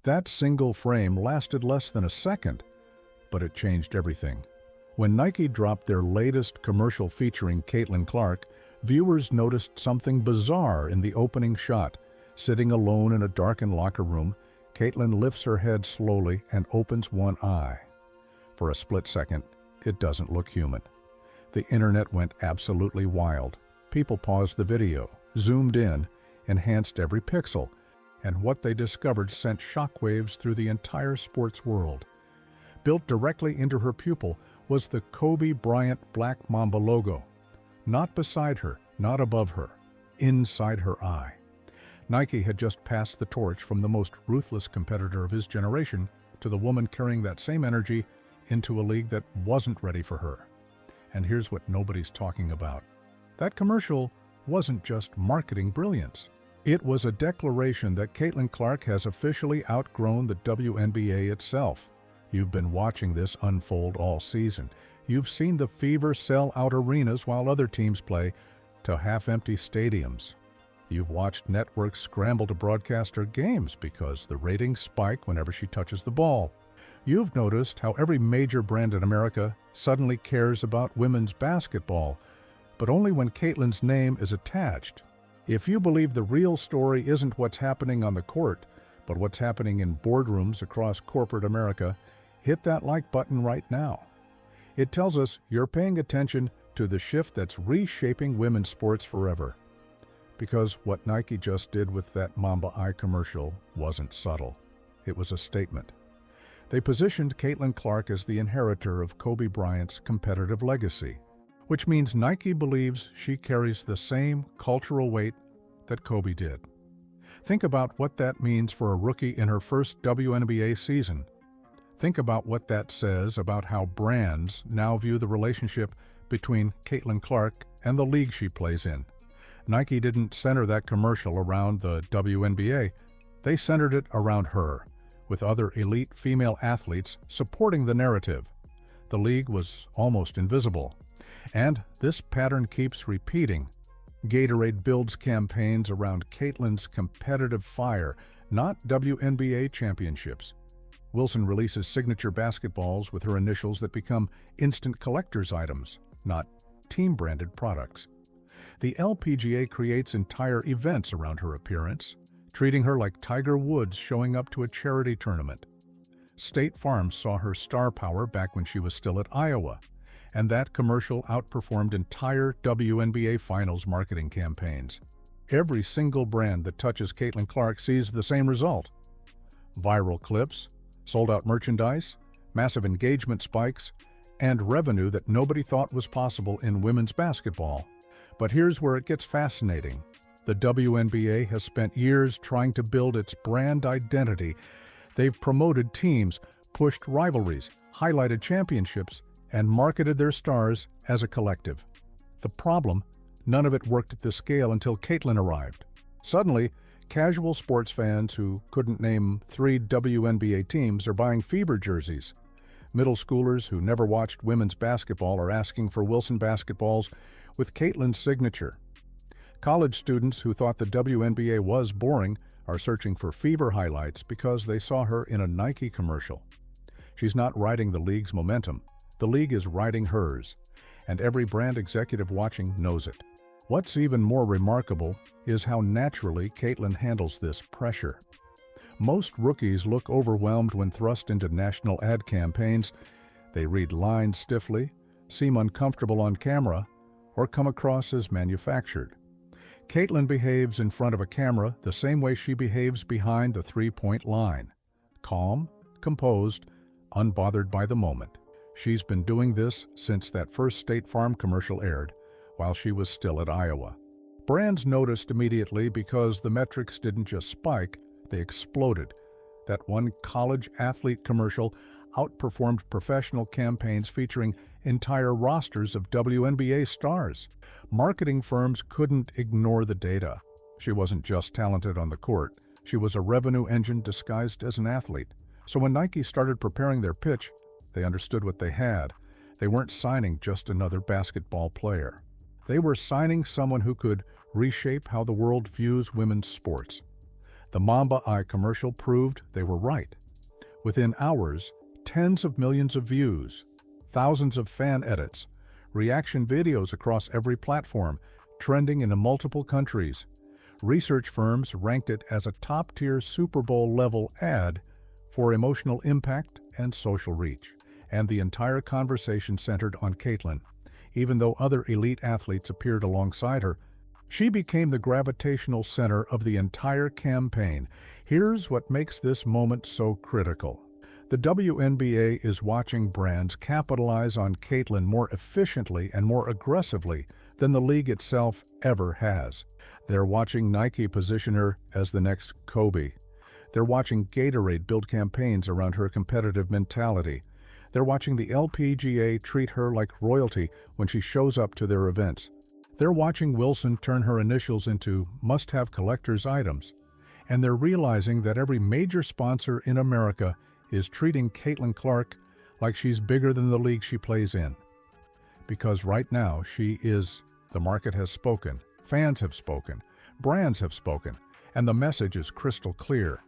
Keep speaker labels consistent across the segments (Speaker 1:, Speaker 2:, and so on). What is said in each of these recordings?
Speaker 1: That single frame lasted less than a second, but it changed everything. When Nike dropped their latest commercial featuring Caitlin Clark, viewers noticed something bizarre in the opening shot. Sitting alone in a darkened locker room, Caitlin lifts her head slowly and opens one eye. For a split second, it doesn't look human. The internet went absolutely wild. People paused the video, zoomed in, enhanced every pixel, and what they discovered sent shockwaves through the entire sports world. Built directly into her pupil was the Kobe Bryant Black Mamba logo. Not beside her, not above her, inside her eye. Nike had just passed the torch from the most ruthless competitor of his generation to the woman carrying that same energy into a league that wasn't ready for her. And here's what nobody's talking about. That commercial wasn't just marketing brilliance. It was a declaration that Caitlin Clark has officially outgrown the WNBA itself. You've been watching this unfold all season. You've seen the Fever sell out arenas while other teams play to half-empty stadiums. You've watched networks scramble to broadcast her games because the ratings spike whenever she touches the ball. You've noticed how every major brand in America suddenly cares about women's basketball, but only when Caitlin's name is attached. If you believe the real story isn't what's happening on the court, but what's happening in boardrooms across corporate America, hit that like button right now. It tells us you're paying attention to the shift that's reshaping women's sports forever. Because what Nike just did with that Mamba eye commercial wasn't subtle. It was a statement. They positioned Caitlin Clark as the inheritor of Kobe Bryant's competitive legacy, which means Nike believes she carries the same cultural weight that Kobe did. Think about what that means for a rookie in her first WNBA season. Think about what that says about how brands now view the relationship between Caitlin Clark and the league she plays in. Nike didn't center that commercial around the WNBA. They centered it around her, with other elite female athletes supporting the narrative. The league was almost invisible. And this pattern keeps repeating. Gatorade builds campaigns around Caitlin's competitive fire, not WNBA championships. Wilson releases signature basketballs with her initials that become instant collector's items, not team-branded products. The LPGA creates entire events around her appearance, treating her like Tiger Woods showing up to a charity tournament. State Farm saw her star power back when she was still at Iowa, and that commercial outperformed entire WNBA Finals marketing campaigns. Every single brand that touches Caitlin Clark sees the same result. Viral clips, sold-out merchandise, massive engagement spikes, and revenue that nobody thought was possible in women's basketball. But here's where it gets fascinating. The WNBA has spent years trying to build its brand identity. They've promoted teams, pushed rivalries, highlighted championships, and marketed their stars as a collective. The problem, none of it worked at this scale until Caitlin arrived. Suddenly, casual sports fans who couldn't name 3 WNBA teams are buying Fever jerseys. Middle schoolers who never watched women's basketball are asking for Wilson basketballs with Caitlin's signature. College students who thought the WNBA was boring are searching for Fever highlights because they saw her in a Nike commercial. She's not riding the league's momentum. The league is riding hers, and every brand executive watching knows it. What's even more remarkable is how naturally Caitlin handles this pressure. Most rookies look overwhelmed when thrust into national ad campaigns. They read lines stiffly, seem uncomfortable on camera, or come across as manufactured. Caitlin behaves in front of a camera the same way she behaves behind the three-point line. Calm, composed, unbothered by the moment. She's been doing this since that first State Farm commercial aired, while she was still at Iowa. Brands noticed immediately because the metrics didn't just spike, they exploded. That one college athlete commercial outperformed professional campaigns featuring entire rosters of WNBA stars. Marketing firms couldn't ignore the data. She wasn't just talented on the court. She was a revenue engine disguised as an athlete. So when Nike started preparing their pitch, they understood what they had. They weren't signing just another basketball player. They were signing someone who could reshape how the world views women's sports. The Mamba eye commercial proved they were right. Within hours, tens of millions of views, thousands of fan edits, reaction videos across every platform, trending in multiple countries. Research firms ranked it as a top-tier Super Bowl-level ad for emotional impact and social reach. And the entire conversation centered on Caitlyn. Even though other elite athletes appeared alongside her, she became the gravitational center of the entire campaign. Here's what makes this moment so critical. The WNBA is watching brands capitalize on Caitlyn more efficiently and more aggressively than the league itself ever has. They're watching Nike position her as the next Kobe. They're watching Gatorade build campaigns around her competitive mentality. They're watching the LPGA treat her like royalty when she shows up to their events. They're watching Wilson turn her initials into must-have collector's items. And they're realizing that every major sponsor in America is treating Caitlyn Clark like she's bigger than the league she plays in. Because right now the market has spoken, fans have spoken, brands have spoken, and the message is crystal clear.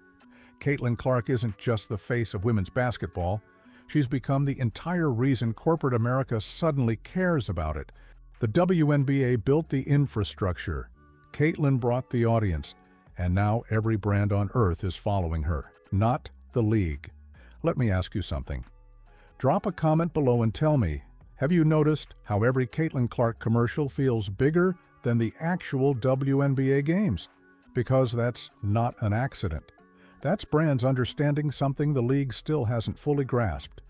Speaker 1: Caitlyn Clark isn't just the face of women's basketball. She's become the entire reason corporate America suddenly cares about it. The WNBA built the infrastructure. Caitlyn brought the audience, and now every brand on earth is following her, not the league. Let me ask you something. Drop a comment below and tell me, have you noticed how every Caitlyn Clark commercial feels bigger than the actual WNBA games? Because that's not an accident. That's brands understanding something the league still hasn't fully grasped.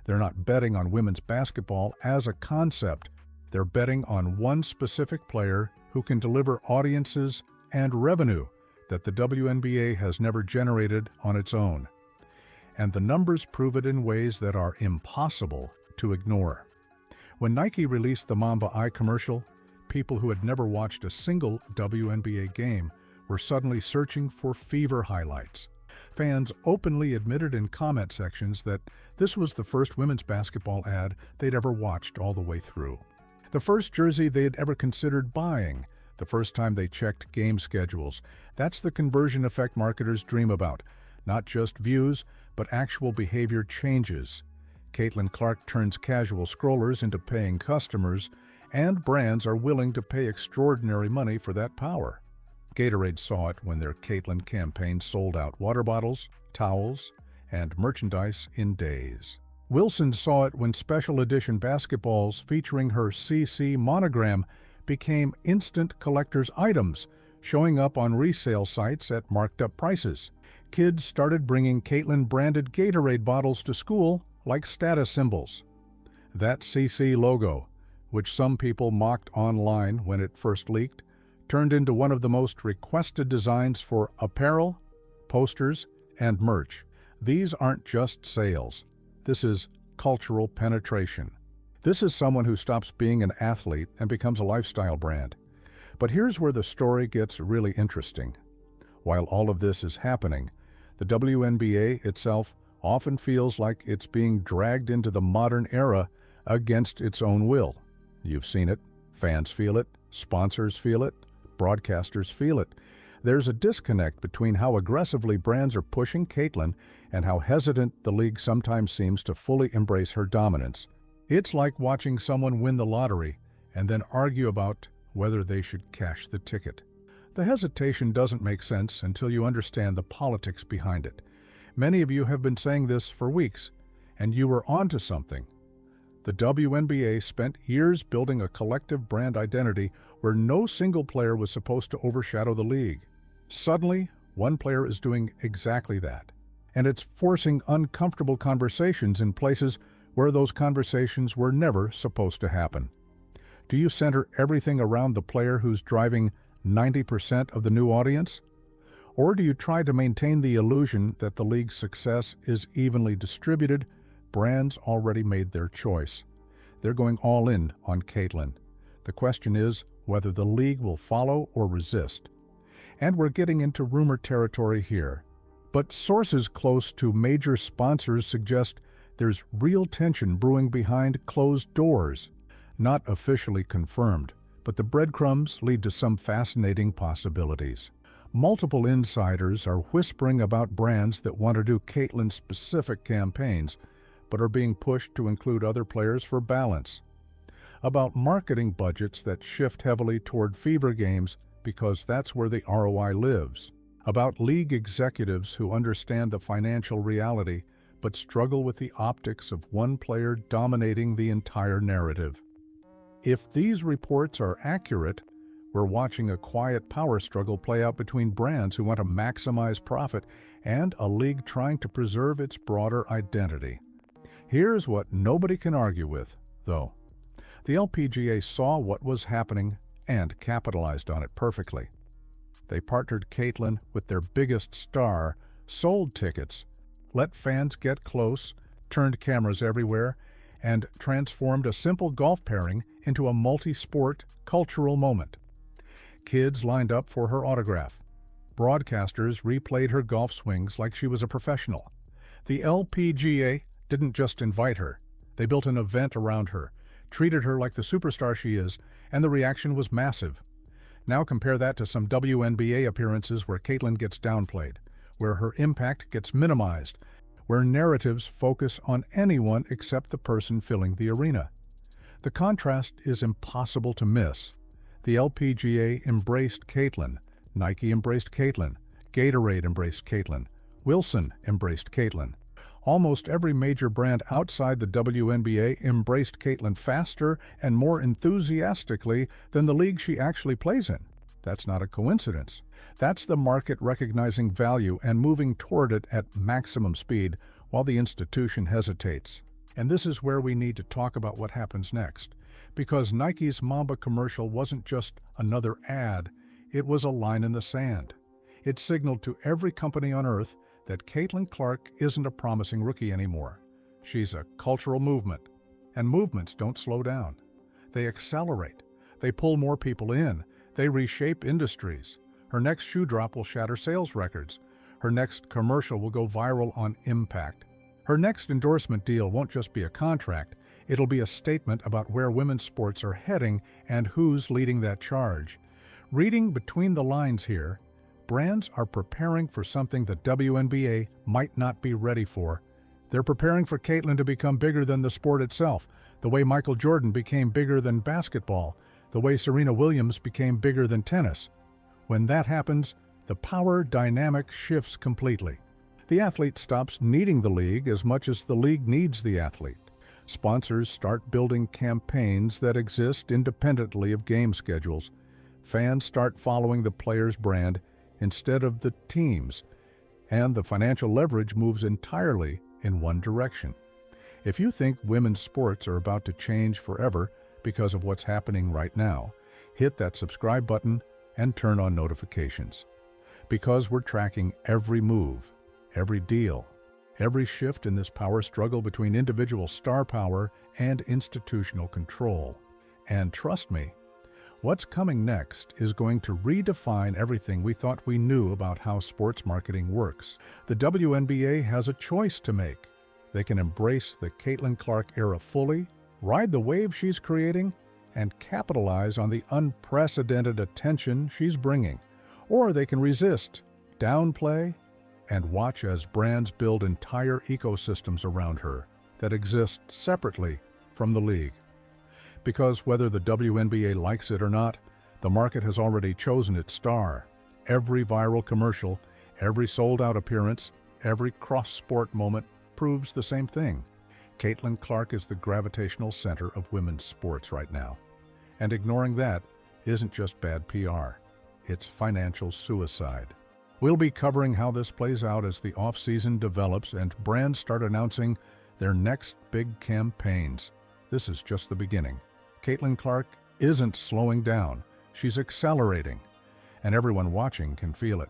Speaker 1: They're not betting on women's basketball as a concept. They're betting on one specific player who can deliver audiences and revenue that the WNBA has never generated on its own. And the numbers prove it in ways that are impossible to ignore. When Nike released the Mamba eye commercial, people who had never watched a single WNBA game were suddenly searching for fever highlights. Fans openly admitted in comment sections that this was the first women's basketball ad they'd ever watched all the way through. The first jersey they'd ever considered buying, the first time they checked game schedules. That's the conversion effect marketers dream about. Not just views, but actual behavior changes. Caitlyn Clark turns casual scrollers into paying customers, and brands are willing to pay extraordinary money for that power. Gatorade saw it when their Caitlyn campaign sold out water bottles, towels, and merchandise in days. Wilson saw it when special edition basketballs featuring her CC monogram became instant collector's items, showing up on resale sites at marked-up prices. Kids started bringing Caitlyn-branded Gatorade bottles to school like status symbols. That CC logo, which some people mocked online when it first leaked, turned into one of the most requested designs for apparel, posters, and merch. These aren't just sales. This is cultural penetration. This is someone who stops being an athlete and becomes a lifestyle brand. But here's where the story gets really interesting. While all of this is happening, the WNBA itself often feels like it's being dragged into the modern era against its own will. You've seen it. Fans feel it. Sponsors feel it. Broadcasters feel it. There's a disconnect between how aggressively brands are pushing Caitlyn and how hesitant the league sometimes seems to fully embrace her dominance. It's like watching someone win the lottery and then argue about whether they should cash the ticket. The hesitation doesn't make sense until you understand the politics behind it. Many of you have been saying this for weeks, and you were onto something. The WNBA spent years building a collective brand identity where no single player was supposed to overshadow the league. Suddenly, one player is doing exactly that, and it's forcing uncomfortable conversations in places where those conversations were never supposed to happen. Do you center everything around the player who's driving 90% of the new audience? Or do you try to maintain the illusion that the league's success is evenly distributed? Brands already made their choice. They're going all in on Caitlyn. The question is whether the league will follow or resist. And we're getting into rumor territory here. But sources close to major sponsors suggest there's real tension brewing behind closed doors. Not officially confirmed, but the breadcrumbs lead to some fascinating possibilities. Multiple insiders are whispering about brands that want to do Caitlyn-specific campaigns, but are being pushed to include other players for balance. About marketing budgets that shift heavily toward fever games because that's where the ROI lives. About league executives who understand the financial reality but struggle with the optics of one player dominating the entire narrative. If these reports are accurate, we're watching a quiet power struggle play out between brands who want to maximize profit and a league trying to preserve its broader identity. Here's what nobody can argue with, though. The LPGA saw what was happening and capitalized on it perfectly. They partnered Caitlyn with their biggest star, sold tickets, let fans get close, turned cameras everywhere, and transformed a simple golf pairing into a multi-sport cultural moment. Kids lined up for her autograph. Broadcasters replayed her golf swings like she was a professional. The LPGA didn't just invite her. They built an event around her, treated her like the superstar she is, and the reaction was massive. Now compare that to some WNBA appearances where Caitlyn gets downplayed, where her impact gets minimized, where narratives focus on anyone except the person filling the arena. The contrast is impossible to miss. The LPGA embraced Caitlyn, Nike embraced Caitlyn, Gatorade embraced Caitlyn, Wilson embraced Caitlyn. Almost every major brand outside the WNBA embraced Caitlyn faster and more enthusiastically than the league she actually plays in. That's not a coincidence. That's the market recognizing value and moving toward it at maximum speed while the institution hesitates. And this is where we need to talk about what happens next. Because Nike's Mamba commercial wasn't just another ad, it was a line in the sand. It signaled to every company on earth that Caitlyn Clark isn't a promising rookie anymore. She's a cultural movement. And movements don't slow down. They accelerate. They pull more people in. They reshape industries. Her next shoe drop will shatter sales records. Her next commercial will go viral on impact. Her next endorsement deal won't just be a contract. It'll be a statement about where women's sports are heading and who's leading that charge. Reading between the lines here, brands are preparing for something the WNBA might not be ready for. They're preparing for Caitlyn to become bigger than the sport itself, the way Michael Jordan became bigger than basketball, the way Serena Williams became bigger than tennis. When that happens, the power dynamic shifts completely. The athlete stops needing the league as much as the league needs the athlete. Sponsors start building campaigns that exist independently of game schedules. Fans start following the player's brand instead of the team's, and the financial leverage moves entirely in one direction. If you think women's sports are about to change forever because of what's happening right now, hit that subscribe button and turn on notifications. Because we're tracking every move, every deal, every shift in this power struggle between individual star power and institutional control. And trust me, what's coming next is going to redefine everything we thought we knew about how sports marketing works. The WNBA has a choice to make. They can embrace the Caitlyn Clark era fully, ride the wave she's creating, and capitalize on the unprecedented attention she's bringing. Or they can resist, downplay, and watch as brands build entire ecosystems around her that exist separately from the league. Because whether the WNBA likes it or not, the market has already chosen its star. Every viral commercial, every sold-out appearance, every cross-sport moment proves the same thing. Caitlyn Clark is the gravitational center of women's sports right now. And ignoring that isn't just bad PR, it's financial suicide. We'll be covering how this plays out as the off-season develops and brands start announcing their next big campaigns. This is just the beginning. Caitlyn Clark isn't slowing down, she's accelerating, and everyone watching can feel it.